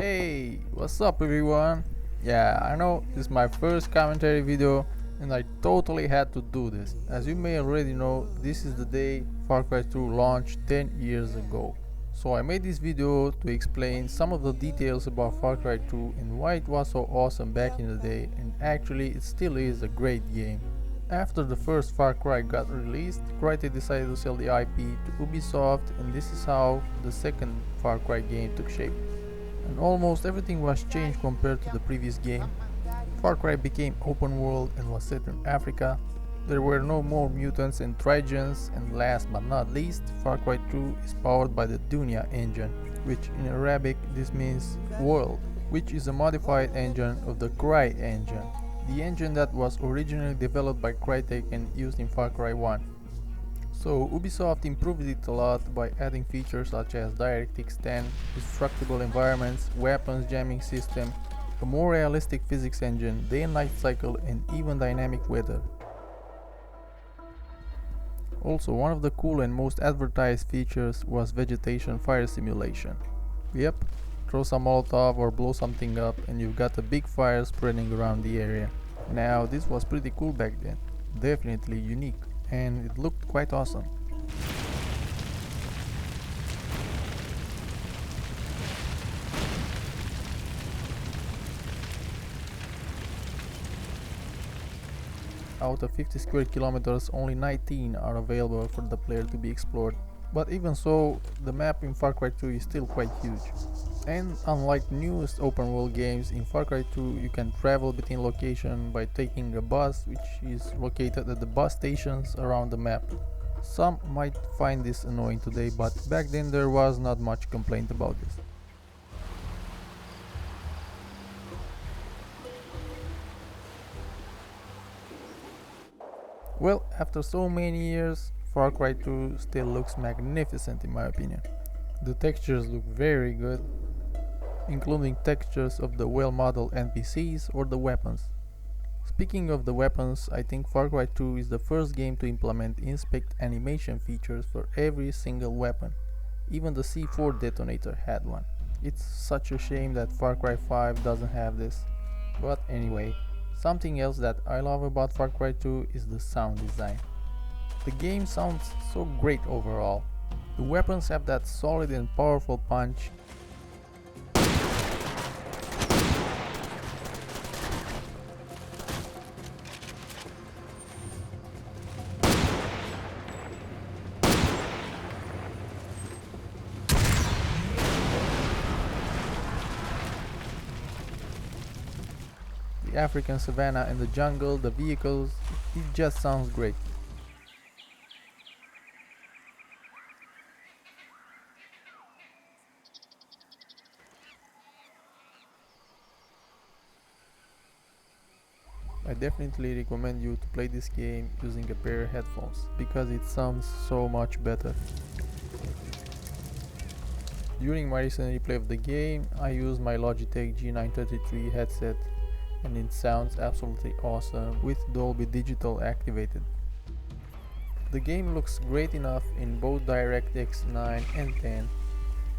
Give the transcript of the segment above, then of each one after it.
Hey, what's up everyone? Yeah, I know this is my first commentary video and I totally had to do this. As you may already know, this is the day Far Cry 2 launched 10 years ago. So I made this video to explain some of the details about Far Cry 2 and why it was so awesome back in the day, and actually it still is a great game. After the first Far Cry got released, Crytek decided to sell the IP to Ubisoft, and this is how the second Far Cry game took shape. And almost everything was changed compared to the previous game. Far Cry became open world and was set in Africa. There were no more mutants and Trigens, and last but not least, Far Cry 2 is powered by the Dunya engine, which in Arabic this means world, which is a modified engine of the Cry engine, the engine that was originally developed by Crytek and used in Far Cry 1. So Ubisoft improved it a lot by adding features such as DirectX 10, destructible environments, weapons jamming system, a more realistic physics engine, day and night cycle, and even dynamic weather. Also, one of the cool and most advertised features was vegetation fire simulation. Yep, throw some Molotov or blow something up and you've got a big fire spreading around the area. Now this was pretty cool back then, definitely unique, and it looked quite awesome. Out of 50 square kilometers, only 19 are available for the player to be explored. But even so, the map in Far Cry 2 is still quite huge. And unlike newest open world games, in Far Cry 2 you can travel between locations by taking a bus which is located at the bus stations around the map. Some might find this annoying today, but back then there was not much complaint about this. Well, after so many years, Far Cry 2 still looks magnificent in my opinion. The textures look very good, including textures of the well-modeled NPCs or the weapons. Speaking of the weapons, I think Far Cry 2 is the first game to implement inspect animation features for every single weapon. Even the C4 detonator had one. It's such a shame that Far Cry 5 doesn't have this. But anyway, something else that I love about Far Cry 2 is the sound design. The game sounds so great overall. The weapons have that solid and powerful punch. The African savanna and the jungle, the vehicles, it just sounds great. I definitely recommend you to play this game using a pair of headphones, because it sounds so much better. During my recent replay of the game, I used my Logitech G933 headset and it sounds absolutely awesome with Dolby Digital activated. The game looks great enough in both DirectX 9 and 10.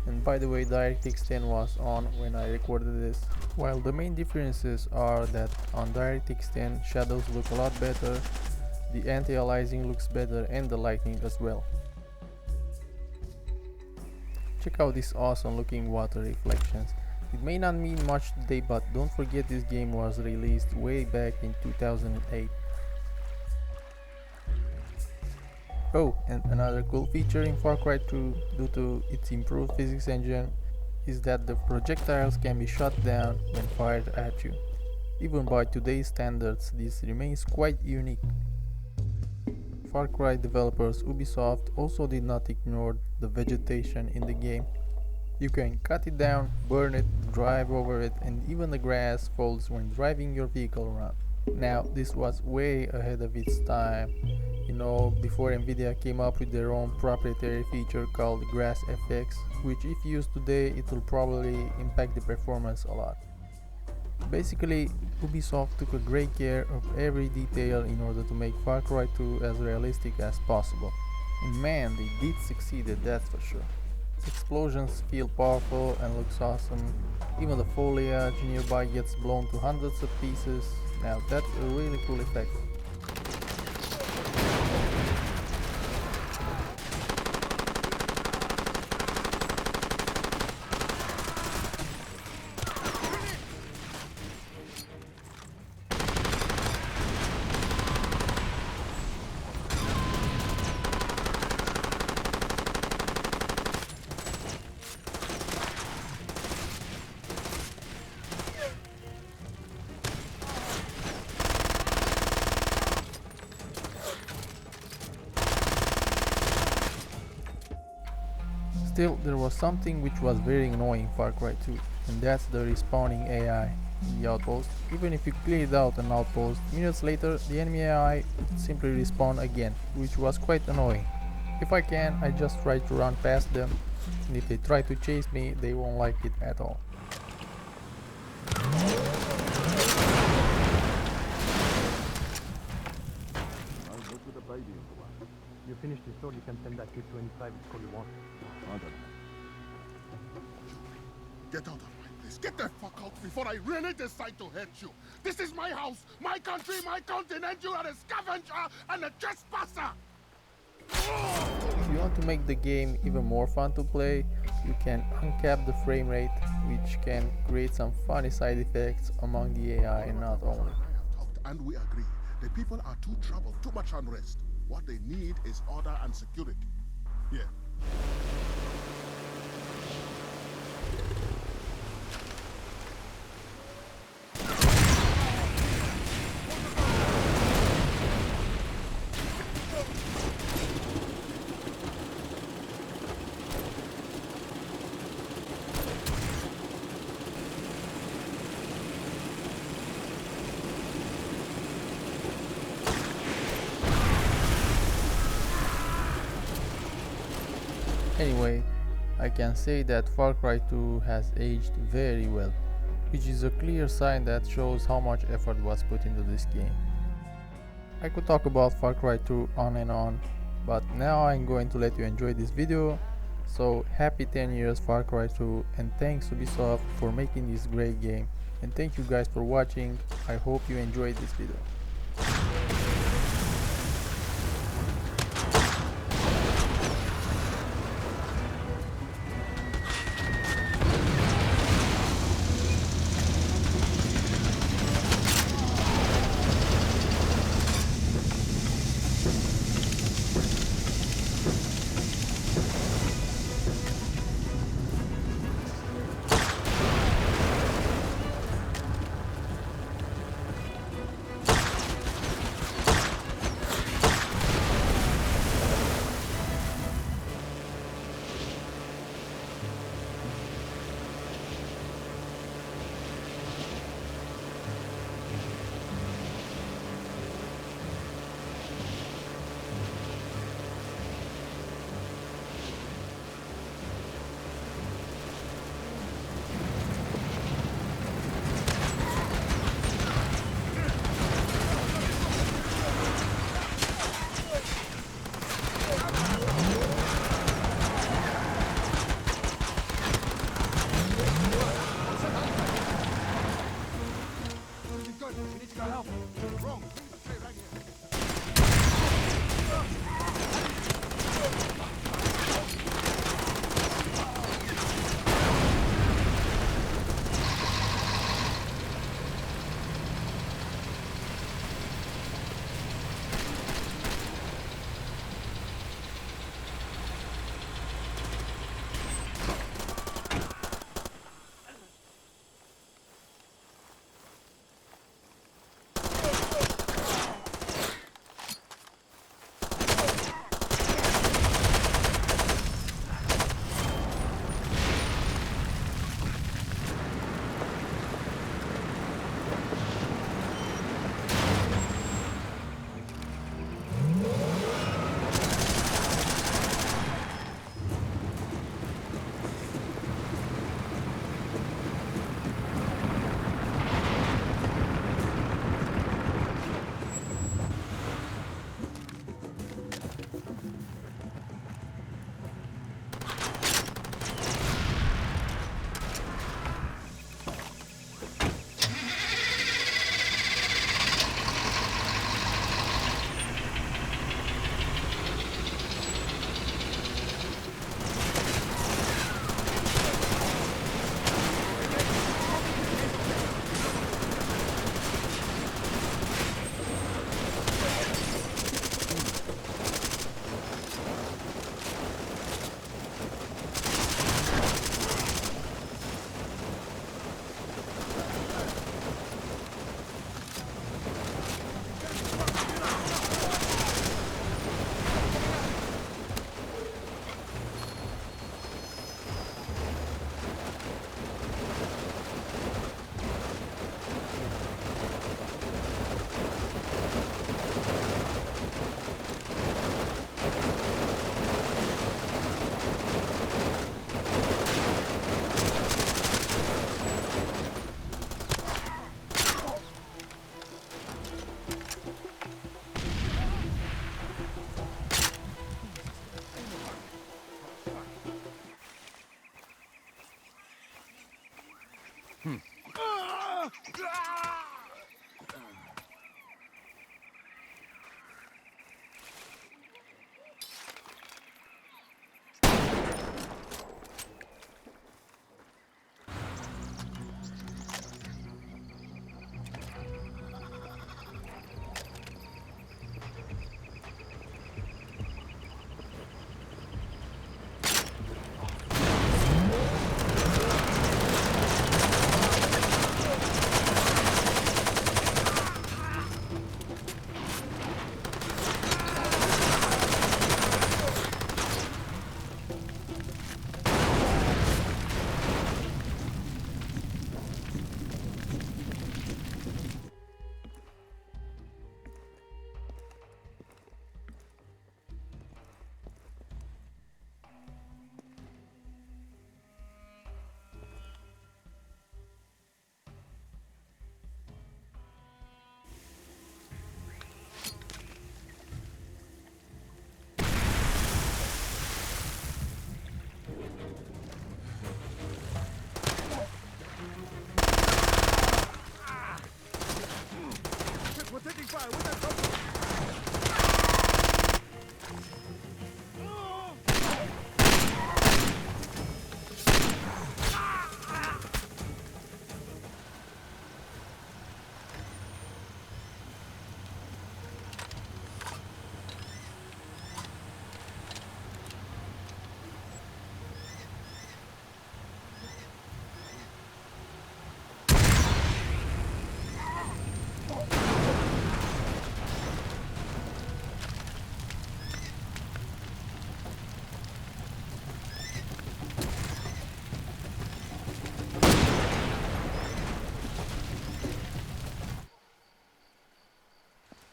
And by the way, DirectX 10 was on when I recorded this. While the main differences are that on DirectX 10 shadows look a lot better, the anti-aliasing looks better, and the lighting as well. Check out these awesome looking water reflections. It may not mean much today, but don't forget this game was released way back in 2008. Oh, and another cool feature in Far Cry 2 due to its improved physics engine is that the projectiles can be shot down when fired at you. Even by today's standards, this remains quite unique. Far Cry developers Ubisoft also did not ignore the vegetation in the game. You can cut it down, burn it, drive over it, and even the grass falls when driving your vehicle around. Now, this was way ahead of its time, before Nvidia came up with their own proprietary feature called Grass FX, which if used today it will probably impact the performance a lot. Basically, Ubisoft took a great care of every detail in order to make Far Cry 2 as realistic as possible. And man, they did succeed, that's for sure. Explosions feel powerful and looks awesome. Even the foliage nearby gets blown to hundreds of pieces. Now that's a really cool effect. Still, there was something which was very annoying Far Cry 2, and that's the respawning AI in the outpost. Even if you cleared out an outpost, minutes later the enemy AI would simply respawn again, which was quite annoying. If I can, I just try to run past them, and if they try to chase me, they won't like it at all. I'll go to the baby in the one. You finish this sword, you can send that kid to any private school you want. I don't know. Get out of my place. Get the fuck out before I really decide to hurt you. This is my house, my country, my continent. You are a scavenger and a trespasser. If you want to make the game even more fun to play, you can uncap the frame rate, which can create some funny side effects among the AI and not only. And we agree. The people are too troubled, too much unrest. What they need is order and security. Here. Anyway, I can say that Far Cry 2 has aged very well, which is a clear sign that shows how much effort was put into this game. I could talk about Far Cry 2 on and on, but now I'm going to let you enjoy this video. So happy 10 years Far Cry 2, and thanks Ubisoft for making this great game, and thank you guys for watching. I hope you enjoyed this video.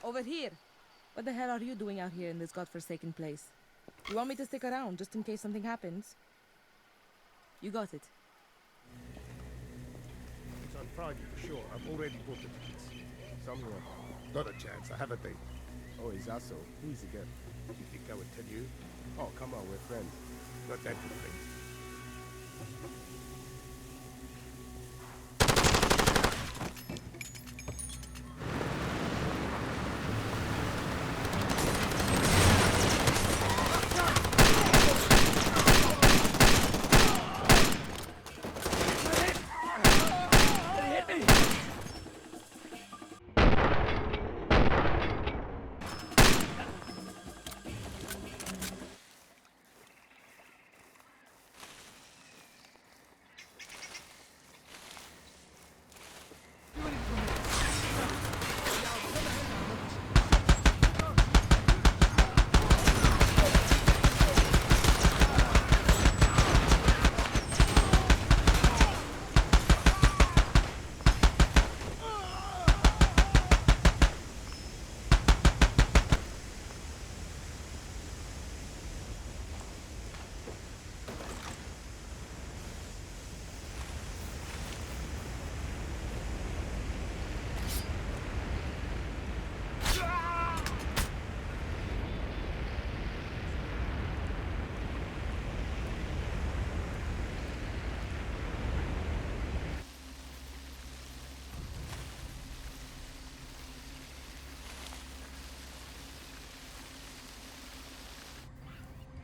Over here. What the hell are you doing out here in this godforsaken place? You want me to stick around just in case something happens? You got it. It's on Friday for sure. I've already bought the tickets. Somewhere. Not a chance. I have a date. Oh, is that so? Who's again? You think I would tell you? Oh, come on, we're friends. Not that good friends.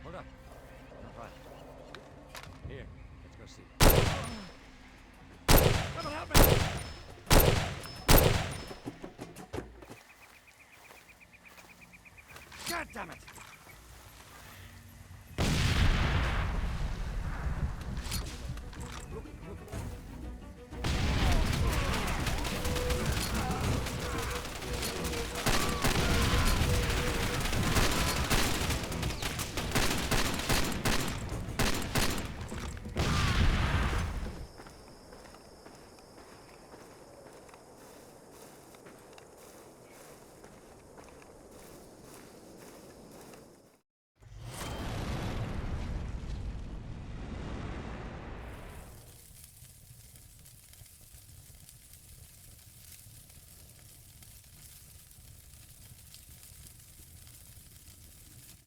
Hold up. Not right. Here, let's go see. Someone help me! God damn it!